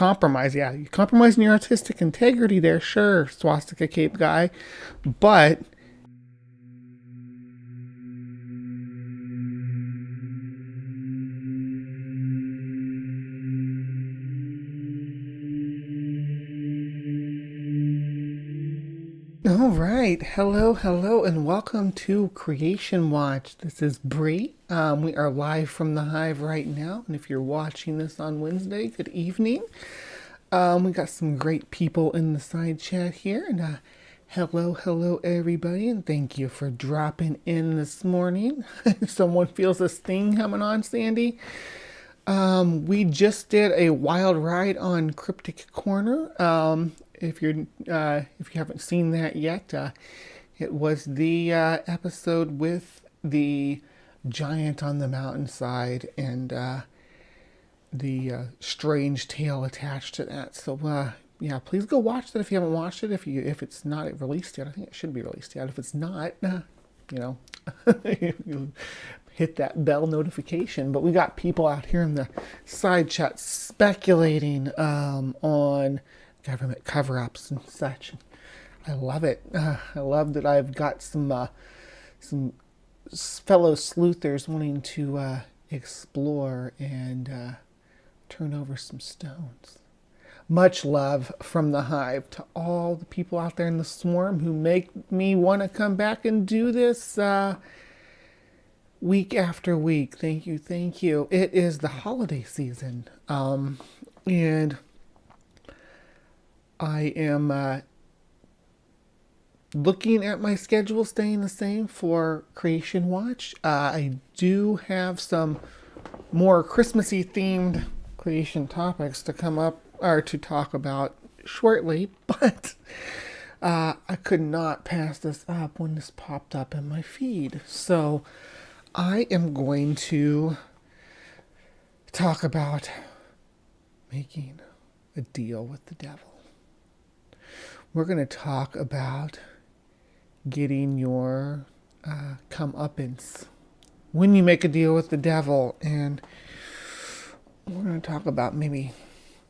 compromise. Yeah, you're compromising your artistic integrity there, sure, swastika cape guy. But all right, hello, and welcome to Creation Watch. This is Bree. We are live from the Hive right now, and if you're watching this on Wednesday, good evening. We got some great people in the side chat here, and hello, everybody, and thank you for dropping in this morning. Someone feels this thing coming on, Sandy. We just did a wild ride on CryptoCorner. If you haven't seen that yet, it was the episode with the giant on the mountainside and the strange tale attached to that. So yeah, please go watch that if you haven't watched it. If it's not released yet, I think it should be released yet. If it's not, you hit that bell notification. But we got people out here in the side chat speculating on government cover-ups and such. I love it. I love that I've got some fellow sleuthers wanting to explore and turn over some stones. Much love from the Hive to all the people out there in the swarm who make me want to come back and do this week after week. Thank you. It is the holiday season, and I am looking at my schedule staying the same for Creation Watch. I do have some more Christmassy themed creation topics to come up or to talk about shortly, but I could not pass this up when this popped up in my feed. So I am going to talk about making a deal with the devil. We're going to talk about getting your comeuppance when you make a deal with the devil. And we're going to talk about maybe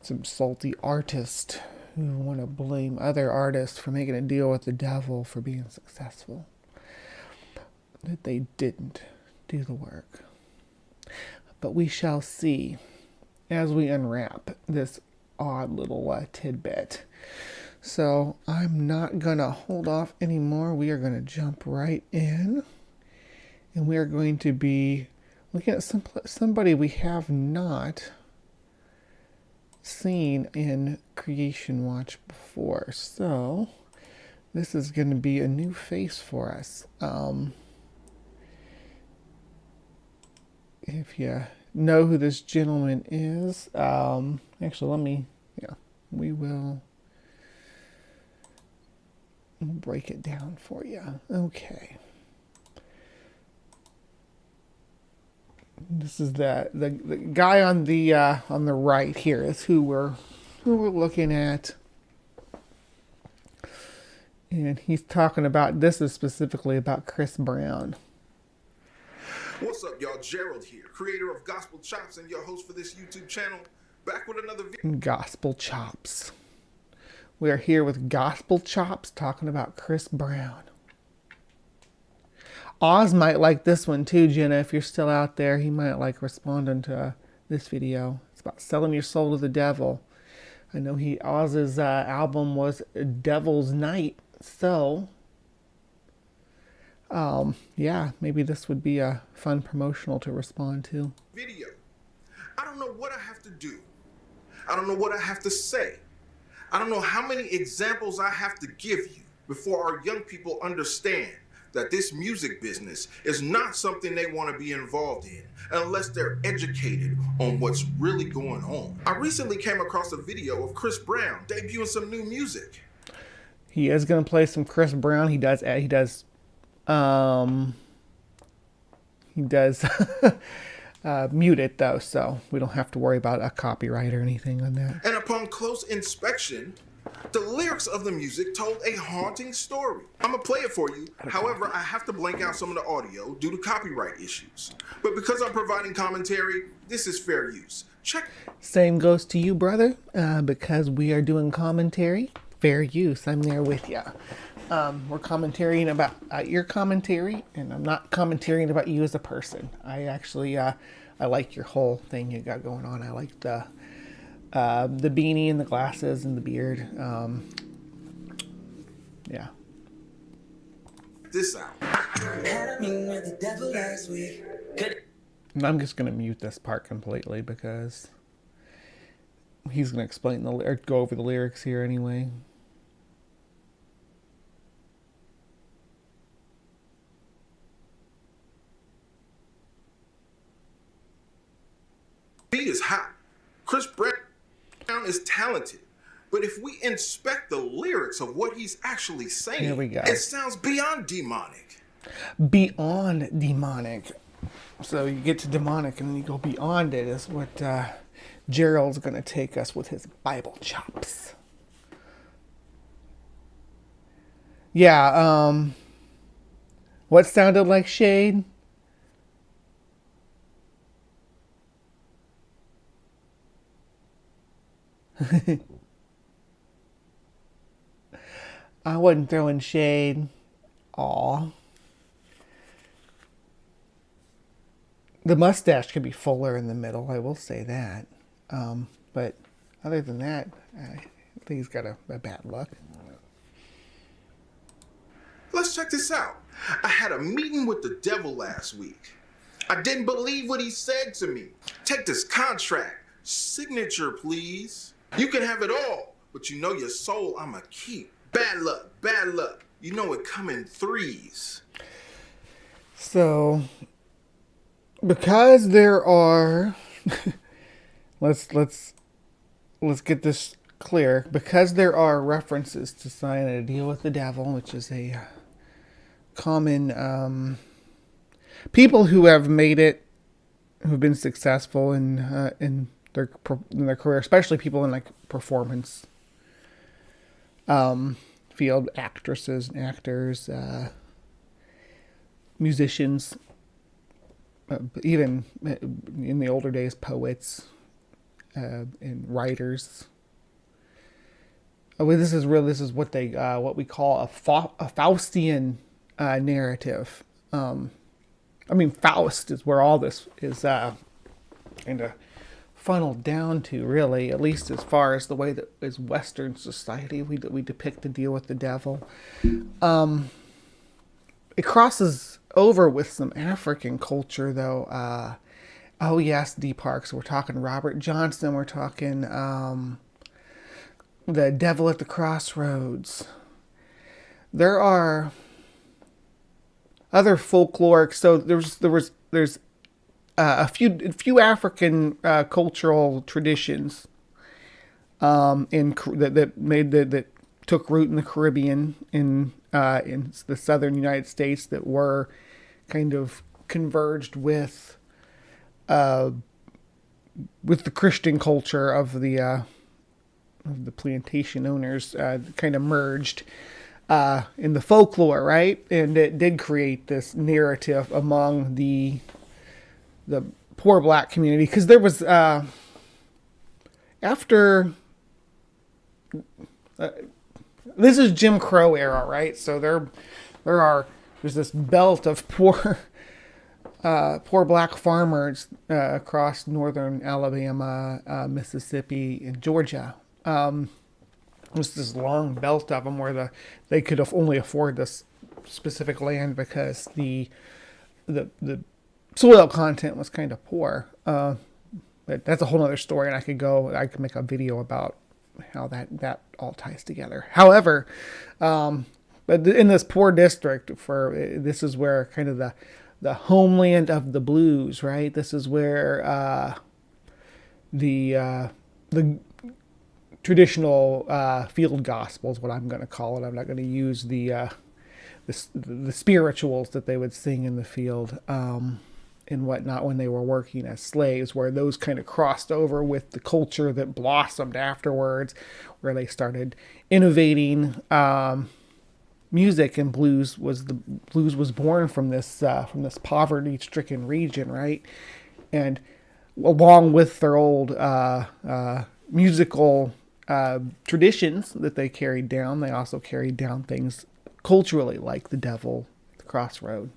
some salty artists who want to blame other artists for making a deal with the devil for being successful, that they didn't do the work. But we shall see as we unwrap this odd little tidbit. So I'm not going to hold off anymore. We are going to jump right in. And we are going to be looking at somebody we have not seen in Creation Watch before. So this is going to be a new face for us. If you know who this gentleman is, actually we will break it down for you. Okay. This is the guy on the right here is who we're looking at. And he's talking about, this is specifically about Chris Brown. What's up, y'all? Gerald here, creator of Gospel Chops and your host for this YouTube channel, back with another video. Gospel Chops. We are here with Gospel Chops talking about Chris Brown. Oz might like this one too, Jenna. If you're still out there, he might like responding to this video. It's about selling your soul to the devil. I know Oz's album was Devil's Night, so yeah, maybe this would be a fun promotional to respond to. Video. I don't know what I have to do. I don't know what I have to say. I don't know how many examples I have to give you before our young people understand that this music business is not something they want to be involved in unless they're educated on what's really going on. I recently came across a video of Chris Brown debuting some new music. He is going to play some Chris Brown. He does mute it though, so we don't have to worry about a copyright or anything on that. And upon close inspection, the lyrics of the music told a haunting story. I'm gonna play it for you. However, I have to blank out some of the audio due to copyright issues. But because I'm providing commentary, this is fair use. Check. Same goes to you, brother, because we are doing commentary. Fair use. I'm there with you. We're commentarying about your commentary, and I'm not commentarying about you as a person. I actually, I like your whole thing you got going on. I like the beanie and the glasses and the beard. Yeah. This out. And I'm just gonna mute this part completely because he's gonna explain or go over the lyrics here anyway. Beat is hot. Chris Brown is talented. But if we inspect the lyrics of what he's actually saying, Here we go. It sounds beyond demonic. Beyond demonic. So you get to demonic and then you go beyond it is what Gerald's going to take us with his Bible chops. Yeah, what sounded like shade? I wasn't throwing shade. Aw. The mustache could be fuller in the middle, I will say that. But other than that, I think he's got a bad luck. Let's check this out. I had a meeting with the devil last week. I didn't believe what he said to me. Take this contract. Signature, please. You can have it all, but you know your soul I'ma keep. Bad luck, bad luck. You know it come in threes. So, because there are, let's get this clear. Because there are references to sign a deal with the devil, which is a common people who have made it, who've been successful in their career, especially people in like performance field, actresses and actors, musicians, even in the older days, poets and writers. This is what they what we call a Faustian narrative. I mean, Faust is where all this is kind of funneled down to, really, at least as far as the way that is Western society we depict the deal with the devil. It crosses over with some African culture, though. Oh yes, D Parks. We're talking Robert Johnson. We're talking the Devil at the Crossroads. There are other folkloric. So there's a few African cultural traditions that took root in the Caribbean in the southern United States that were kind of converged with the Christian culture of the plantation owners, kind of merged in the folklore, right? And it did create this narrative among the poor black community, because there was after this is Jim Crow era, right? So there's this belt of poor black farmers across northern Alabama, Mississippi, and Georgia. There's this long belt of them where they could only afford this specific land because the soil content was kind of poor. But that's a whole other story, and I could make a video about how that all ties together. However, but in this poor district, this is where kind of the homeland of the blues, right? This is where the traditional field gospel is what I'm going to call it. I'm not going to use the spirituals that they would sing in the field and whatnot when they were working as slaves, where those kind of crossed over with the culture that blossomed afterwards, where they started innovating music, and blues was born from this poverty-stricken region, right? And along with their old musical traditions that they carried down, they also carried down things culturally, like the devil, the crossroad.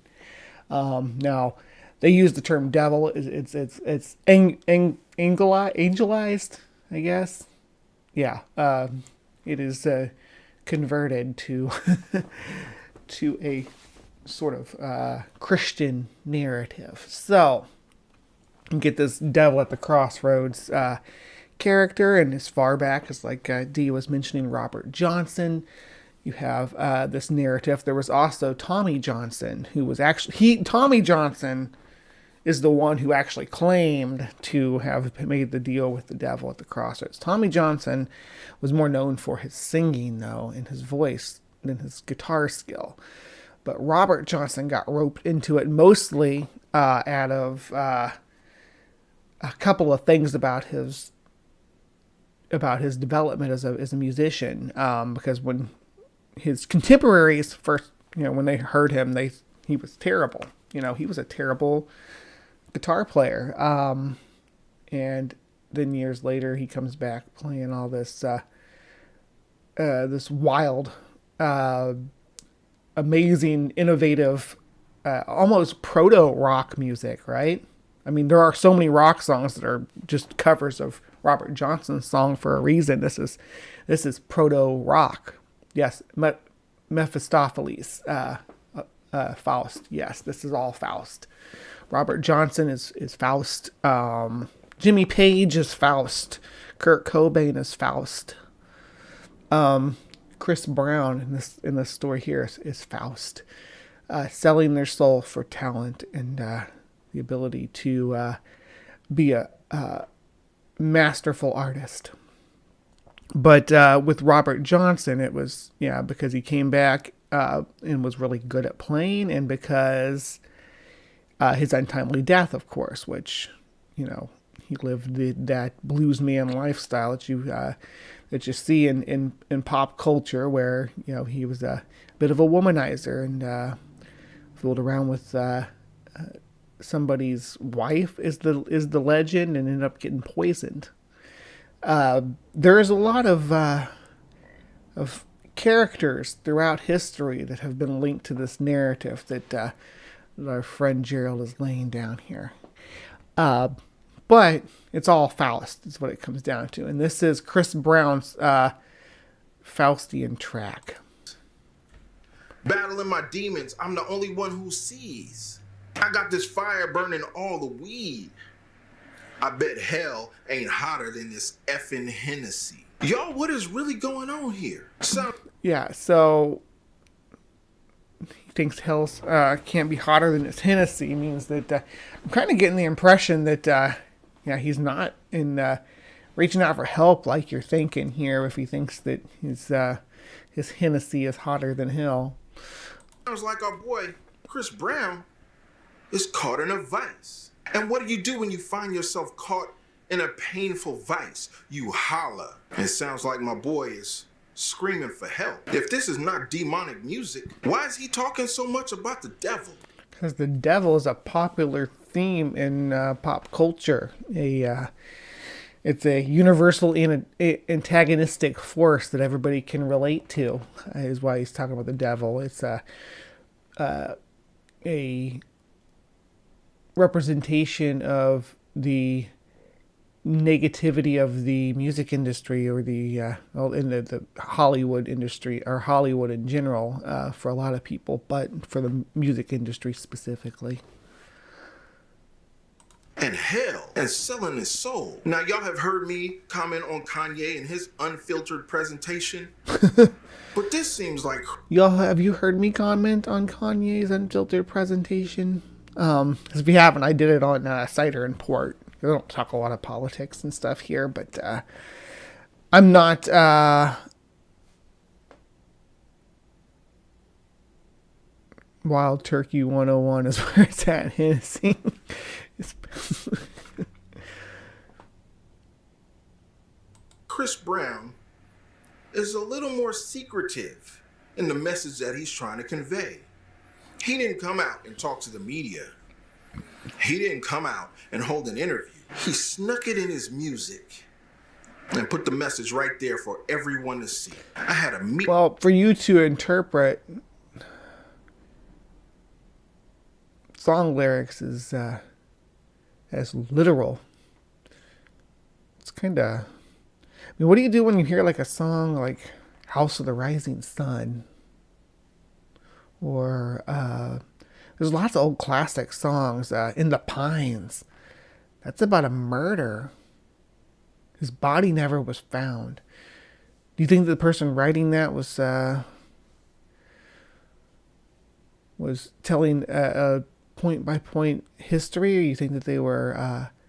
Now, they use the term devil. It's angelized, I guess. Yeah, it is converted to to a sort of Christian narrative. So you get this devil at the crossroads character, and as far back as like Dee was mentioning, Robert Johnson. You have this narrative. There was also Tommy Johnson, who was actually Tommy Johnson is the one who actually claimed to have made the deal with the devil at the crossroads. Tommy Johnson was more known for his singing, though, and his voice than his guitar skill. But Robert Johnson got roped into it mostly out of a couple of things about his development as a musician. Because when his contemporaries first, when they heard him, he was terrible. He was a terrible guitar player. And then years later, he comes back playing all this this wild, amazing, innovative, almost proto-rock music, right? I mean, there are so many rock songs that are just covers of Robert Johnson's song for a reason. This is proto-rock. Yes, Mephistopheles, Faust. Yes, this is all Faust. Robert Johnson is Faust. Jimmy Page is Faust. Kurt Cobain is Faust. Chris Brown in this story here is Faust, selling their soul for talent and the ability to be a masterful artist. But with Robert Johnson, it was because he came back and was really good at playing, and because his untimely death, of course, which he lived that blues man lifestyle that you see in pop culture, where he was a bit of a womanizer and fooled around with somebody's wife is the legend, and ended up getting poisoned. There is a lot of characters throughout history that have been linked to this narrative that our friend Gerald is laying down here. But it's all Faust is what it comes down to. And this is Chris Brown's Faustian track. Battling my demons, I'm the only one who sees. I got this fire burning all the weed. I bet hell ain't hotter than this effing Hennessy. Y'all, what is really going on here? So he thinks hell can't be hotter than his Hennessy. Means that I'm kind of getting the impression that he's not in reaching out for help like you're thinking here. If he thinks that his Hennessy is hotter than hell. Sounds like our boy Chris Brown is caught in a vice. And what do you do when you find yourself caught in a painful vice? You holler. It sounds like my boy is screaming for help. If this is not demonic music, why is he talking so much about the devil? Because the devil is a popular theme in pop culture. It's a universal antagonistic force that everybody can relate to. Is why he's talking about the devil. It's a representation of the negativity of the music industry, or the Hollywood industry, or Hollywood in general, for a lot of people, but for the music industry specifically. And hell, and selling his soul. Now, y'all have heard me comment on Kanye and his unfiltered presentation, but this seems like... Have you heard me comment on Kanye's unfiltered presentation? If you haven't, I did it on Cider and Port. I don't talk a lot of politics and stuff here, but I'm not... Wild Turkey 101 is where it's at. Hennessy. Chris Brown is a little more secretive in the message that he's trying to convey. He didn't come out and talk to the media. He didn't come out and hold an interview. He snuck it in his music and put the message right there for everyone to see. I had a meet. Well, for you to interpret song lyrics as literal, it's kind of. I mean, what do you do when you hear like a song like "House of the Rising Sun"? Or there's lots of old classic songs. "In the Pines." That's about a murder. His body never was found. Do you think the person writing that was telling a point by point history, or you think that they were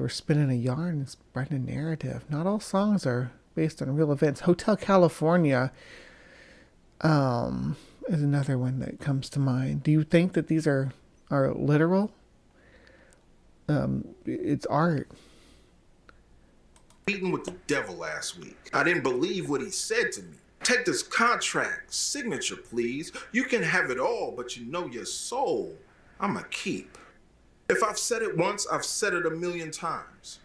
spinning a yarn and spreading a narrative? Not all songs are based on real events. Hotel California is another one that comes to mind. Do you think that these are literal? It's art. Meeting with the devil last week. I didn't believe what he said to me. Take this contract, signature, please. You can have it all, but you know your soul, I'ma keep. If I've said it once, I've said it 1,000,000 times.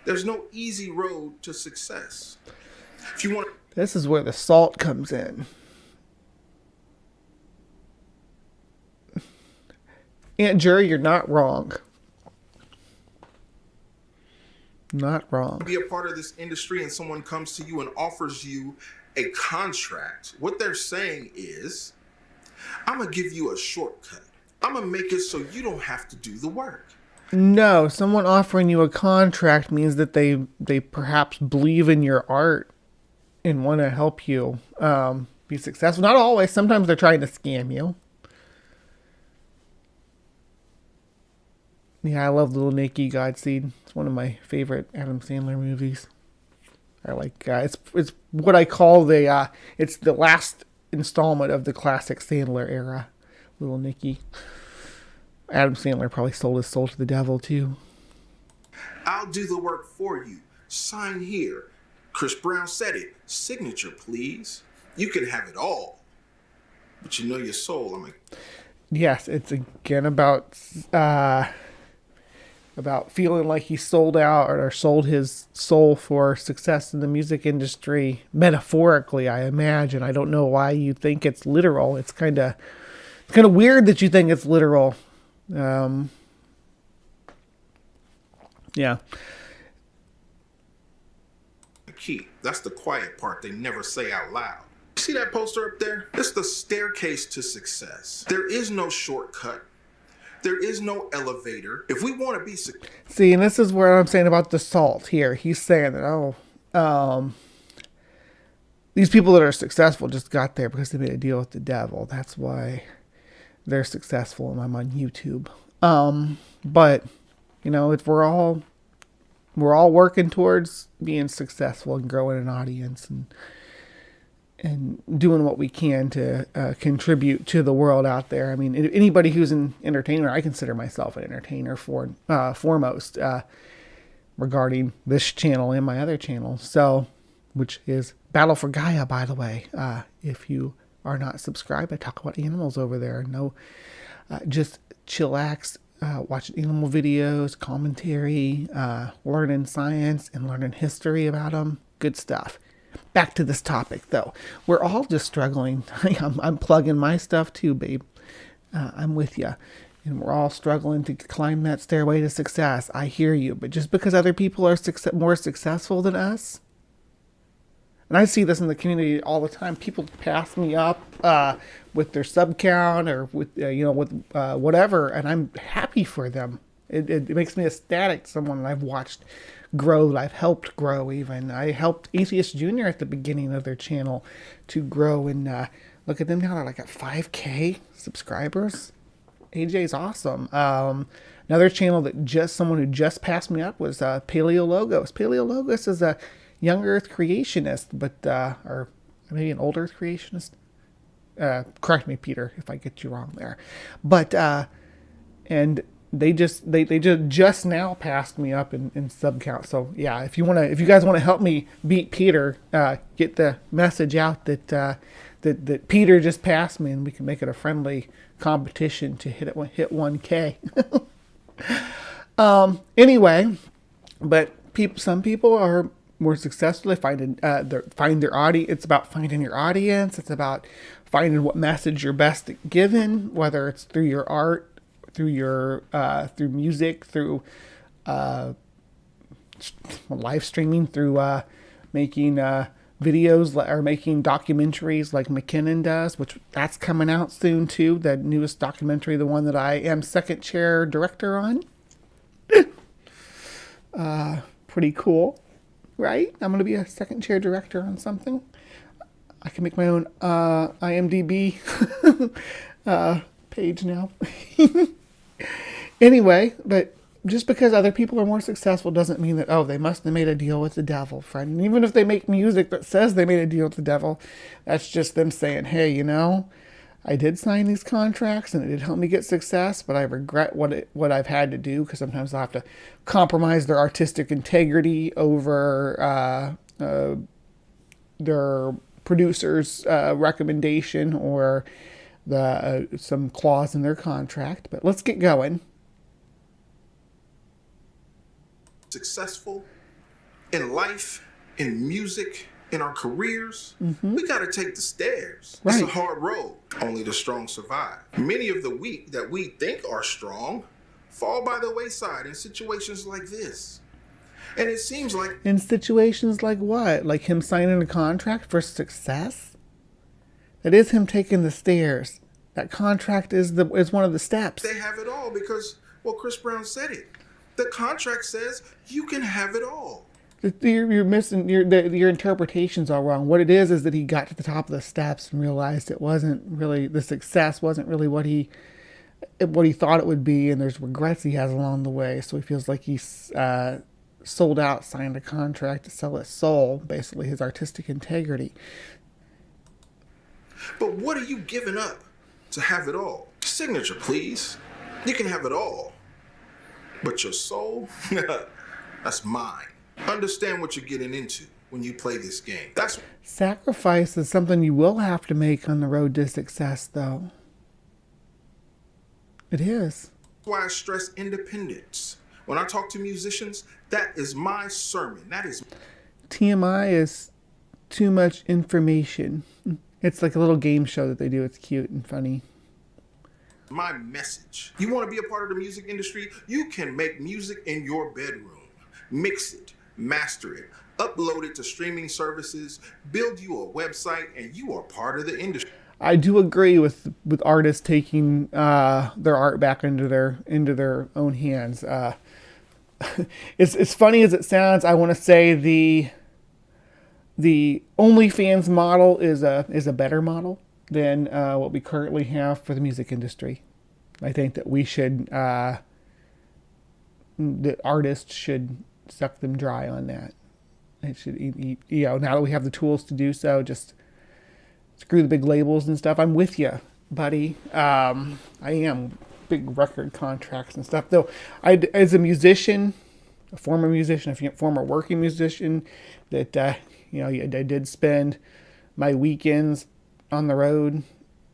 There's no easy road to success. If you want, This is where the salt comes in. Aunt Jury, you're not wrong. Not wrong. be a part of this industry and someone comes to you and offers you a contract, what they're saying is, I'm gonna give you a shortcut. I'm gonna make it so you don't have to do the work. No, someone offering you a contract means that they perhaps believe in your art and want to help you be successful. Not always. Sometimes they're trying to scam you. Yeah, I love Little Nicky Godspeed. It's one of my favorite Adam Sandler movies. I like it's what I call it's the last installment of the classic Sandler era. Little Nicky. Adam Sandler probably sold his soul to the devil too. I'll do the work for you. Sign here. Chris Brown said it. Signature, please. You can have it all, but you know your soul. I'm like, yes, it's again about feeling like he sold out or sold his soul for success in the music industry. Metaphorically, I imagine. I don't know why you think it's literal. It's kind of weird that you think it's literal. Yeah. key. That's the quiet part they never say out loud. See that poster up there? It's the staircase to success. There is no shortcut. There is no elevator. If we want to be successful. See, and this is where I'm saying about the salt here. He's saying that, these people that are successful just got there because they made a deal with the devil. That's why they're successful and I'm on YouTube. But, you know, if we're all working towards being successful and growing an audience and doing what we can to contribute to the world out there. I mean, anybody who's an entertainer, I consider myself an entertainer foremost regarding this channel and my other channel. So, which is Battle for Gaia, by the way. If you are not subscribed, I talk about animals over there. No, just chillax, watching animal videos, commentary, learning science and learning history about them. Good stuff. Back to this topic, though. We're all just struggling. I'm plugging my stuff too, babe. I'm with you. And we're all struggling to climb that stairway to success. I hear you. But just because other people are more successful than us, and I see this in the community all the time. People pass me up with their sub count or with whatever, and I'm happy for them. It makes me ecstatic. Someone I've watched grow, that I've helped grow. Even I helped Atheist Junior at the beginning of their channel to grow, and look at them now. They're like at 5K subscribers. AJ's awesome. Another channel that someone who just passed me up was Paleologos. Paleologos is a young Earth creationist, but or maybe an old Earth creationist. Correct me, Peter, if I get you wrong there. But and they just now passed me up in sub count. So yeah, if you guys want to help me beat Peter, get the message out that Peter just passed me, and we can make it a friendly competition to hit 1K. Anyway, but some people are more successful. They find their audience. It's about finding your audience. It's about finding what message you're best at giving, whether it's through your art, through your through music, through live streaming, through making videos or making documentaries like McKinnon does, which that's coming out soon too. The newest documentary, the one that I am second chair director on. Pretty cool, right? I'm going to be a second chair director on something. I can make my own IMDb page now. Anyway, but just because other people are more successful doesn't mean that, oh, they must have made a deal with the devil, friend. And even if they make music that says they made a deal with the devil, that's just them saying, hey, you know, I did sign these contracts and it did help me get success, but I regret what I've had to do, because sometimes I'll have to compromise their artistic integrity over their producer's recommendation or some clause in their contract. But let's get going. Successful in life, in music, in our careers, we got to take the stairs. Right. It's a hard road. Only the strong survive. Many of the weak that we think are strong fall by the wayside in situations like this. And it seems like... In situations like what? Like him signing a contract for success? That is him taking the stairs. That contract is one of the steps. They have it all because, well, Chris Brown said it. The contract says you can have it all. You're missing your interpretation's all wrong. What it is that he got to the top of the steps and realized it wasn't really, the success wasn't really what he thought it would be, and there's regrets he has along the way. So he feels like he's sold out, signed a contract to sell his soul, basically his artistic integrity. But what are you giving up to have it all? Signature, please. You can have it all. But your soul, that's mine. Understand what you're getting into when you play this game. Sacrifice is something you will have to make on the road to success, though. It is. That's why I stress independence. When I talk to musicians, that is my sermon. That is... TMI is too much information. It's like a little game show that they do. It's cute and funny. My message. You want to be a part of the music industry? You can make music in your bedroom. Mix it. Master it, upload it to streaming services, build you a website, and you are part of the industry. I do agree with artists taking their art back into their own hands. It's funny as it sounds. I want to say the OnlyFans model is a better model than what we currently have for the music industry. I think that the artists should suck them dry on that. It should, now that we have the tools to do so, just screw the big labels and stuff. I'm with you, buddy. I am big record contracts and stuff. Though, as a musician, a former working musician, that I did spend my weekends on the road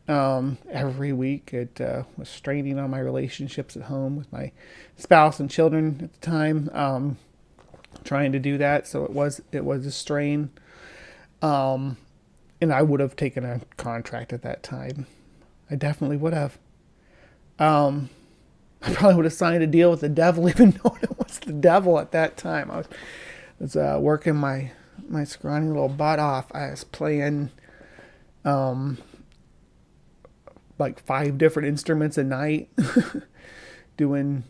every week. It was straining on my relationships at home with my spouse and children at the time. Trying to do that, so it was a strain, and I would have taken a contract at that time. I definitely would have. I probably would have signed a deal with the devil, even though it was the devil at that time. I was working my scrawny little butt off. I was playing like 5 different instruments a night, doing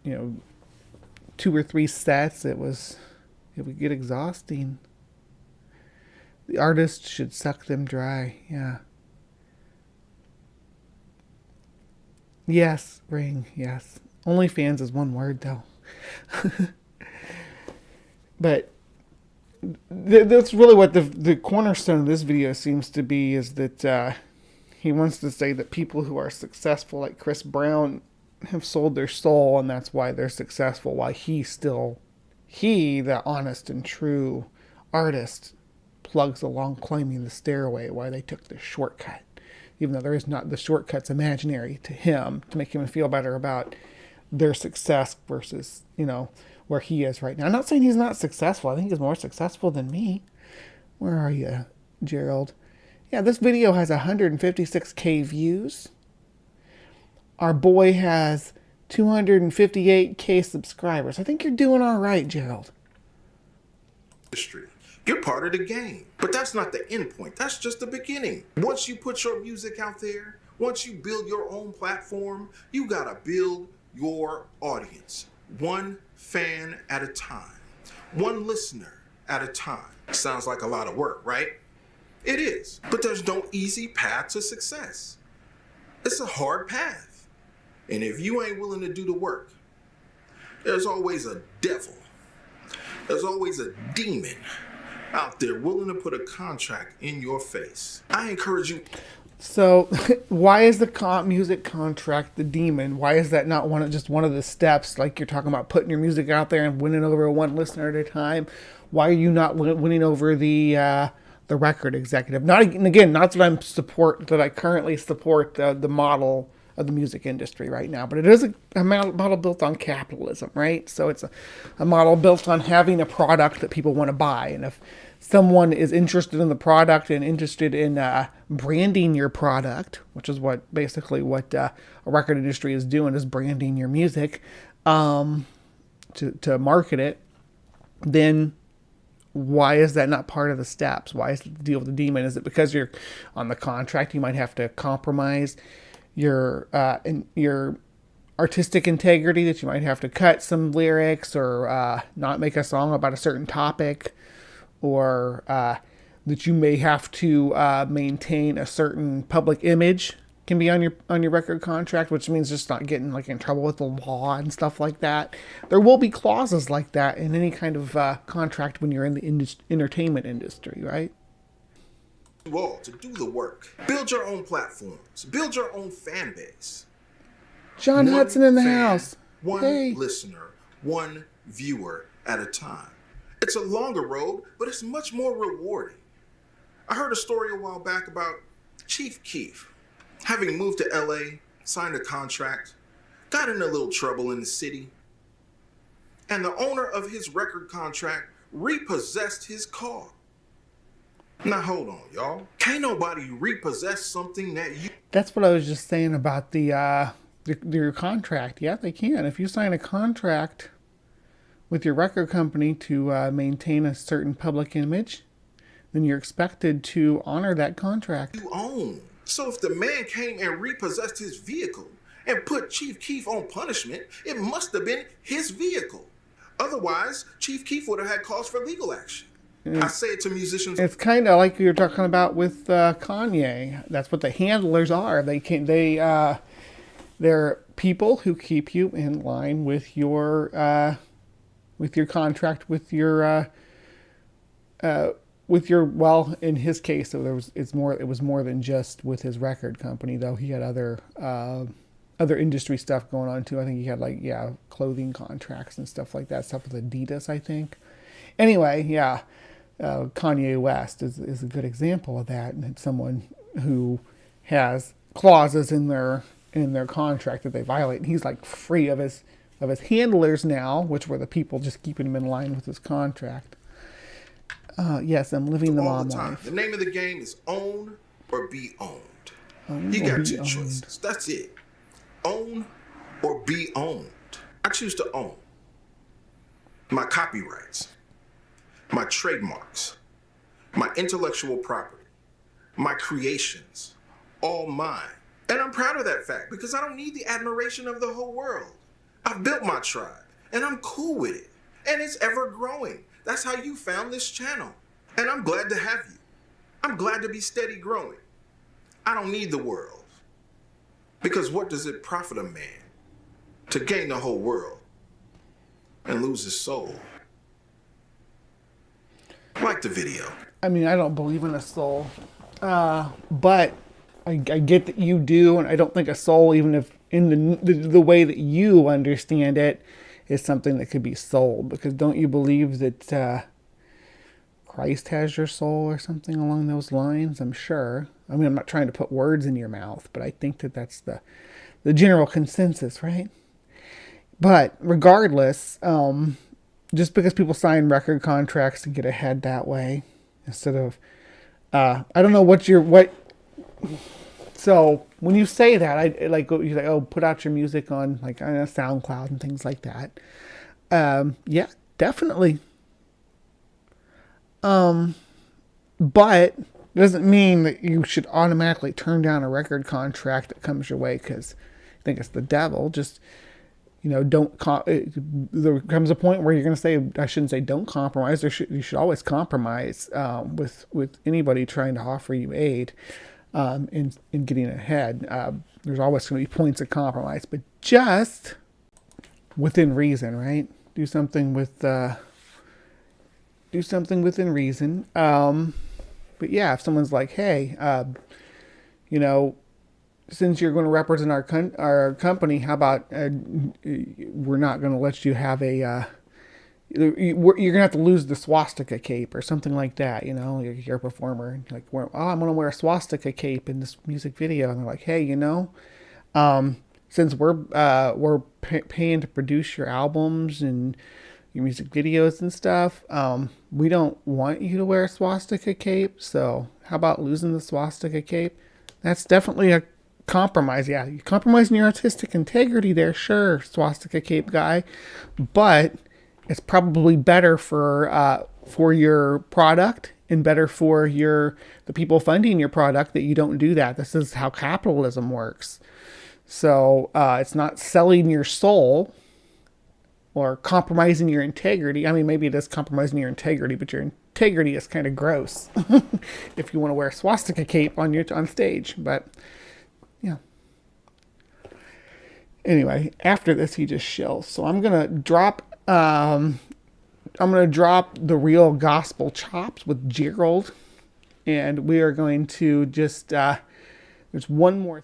2 or 3 sets. It would get exhausting. The artist should suck them dry. Yeah. Yes, Ring. Yes. OnlyFans is one word, though. But that's really what the cornerstone of this video seems to be, is that he wants to say that people who are successful, like Chris Brown, have sold their soul, and that's why they're successful, while he, the honest and true artist, plugs along climbing the stairway, why they took the shortcut even though there is not, the shortcut's imaginary to him to make him feel better about their success versus, you know, where he is right now. I'm not saying he's not successful. I think he's more successful than me. Where are you, Gerald? Yeah, this video has 156K views. Our boy has 258K subscribers. I think you're doing all right, Gerald. You're part of the game. But that's not the end point. That's just the beginning. Once you put your music out there, once you build your own platform, you gotta build your audience. One fan at a time. One listener at a time. Sounds like a lot of work, right? It is. But there's no easy path to success. It's a hard path. And if you ain't willing to do the work, there's always a devil. There's always a demon out there willing to put a contract in your face. I encourage you. So why is the music contract the demon? Why is that not just one of the steps? Like you're talking about putting your music out there and winning over one listener at a time. Why are you not winning over the record executive? Not that I currently support the model of the music industry right now, but it is a model built on capitalism, right? So it's a model built on having a product that people want to buy. And if someone is interested in the product and interested in branding your product, which is basically what a record industry is doing, is branding your music to market it, then why is that not part of the steps? Why is it the deal with the demon? Is it because you're on the contract, you might have to compromise your artistic integrity, that you might have to cut some lyrics or not make a song about a certain topic, or that you may have to maintain a certain public image can be on your record contract, which means just not getting like in trouble with the law and stuff like that. There will be clauses like that in any kind of contract when you're in the entertainment industry, right? You all to do the work. Build your own platforms. Build your own fan base. John Hudson in the house. One listener, one viewer at a time. It's a longer road, but it's much more rewarding. I heard a story a while back about Chief Keef. Having moved to LA, signed a contract, got in a little trouble in the city, and the owner of his record contract repossessed his car. Now hold on, y'all. Can't nobody repossess something that you... That's what I was just saying about your contract. Yeah, they can. If you sign a contract with your record company to maintain a certain public image, then you're expected to honor that contract. You own. So if the man came and repossessed his vehicle and put Chief Keef on punishment, it must have been his vehicle. Otherwise, Chief Keef would have had cause for legal action. I say it to musicians. It's kind of like you were talking about with Kanye. That's what the handlers are. They're people who keep you in line with your contract, with your well, in his case, so it was more than just with his record company, though. He had other industry stuff going on too. I think he had clothing contracts and stuff like that. Stuff with Adidas, I think. Anyway, yeah. Kanye West is a good example of that, and it's someone who has clauses in their contract that they violate, and he's like free of his handlers now, which were the people just keeping him in line with his contract. Yes, I'm living the mom life. The name of the game is own or be owned. You got two choices. That's it. Own or be owned. I choose to own my copyrights, my trademarks, my intellectual property, my creations, all mine. And I'm proud of that fact because I don't need the admiration of the whole world. I've built my tribe and I'm cool with it. And it's ever growing. That's how you found this channel. And I'm glad to have you. I'm glad to be steady growing. I don't need the world. Because what does it profit a man to gain the whole world and lose his soul? Like the video. I mean, I don't believe in a soul. But I get that you do, and I don't think a soul, even if in the way that you understand it, is something that could be sold. Because don't you believe that Christ has your soul or something along those lines? I'm sure. I mean, I'm not trying to put words in your mouth, but I think that that's the general consensus, right? But regardless, just because people sign record contracts to get ahead that way, instead of, I don't know what. So when you say that, I like you say, oh, put out your music on like SoundCloud and things like that. Yeah, definitely. But it doesn't mean that you should automatically turn down a record contract that comes your way because you think it's the devil. Just, don't. There comes a point where you're going to say, I shouldn't say don't compromise. You should always compromise with anybody trying to offer you aid in getting ahead. There's always going to be points of compromise, but just within reason, right? Do something within reason. But yeah, if someone's like, hey, since you're going to represent our company, how about we're not going to let you have you're going to have to lose the swastika cape or something like that. You're a performer. Like, I'm going to wear a swastika cape in this music video. And they're like, hey, since we're paying to produce your albums and your music videos and stuff, we don't want you to wear a swastika cape. So how about losing the swastika cape? That's definitely a compromise. Yeah, you're compromising your artistic integrity there, sure, swastika cape guy, but it's probably better for your product and better for the people funding your product that you don't do that. This is how capitalism works. So it's not selling your soul or compromising your integrity. I mean, maybe it is compromising your integrity, but your integrity is kind of gross if you want to wear a swastika cape on stage. But yeah. Anyway, after this, he just shills. So I'm gonna drop. The Real Gospel Chops with Gerald, and we are going to just. There's one more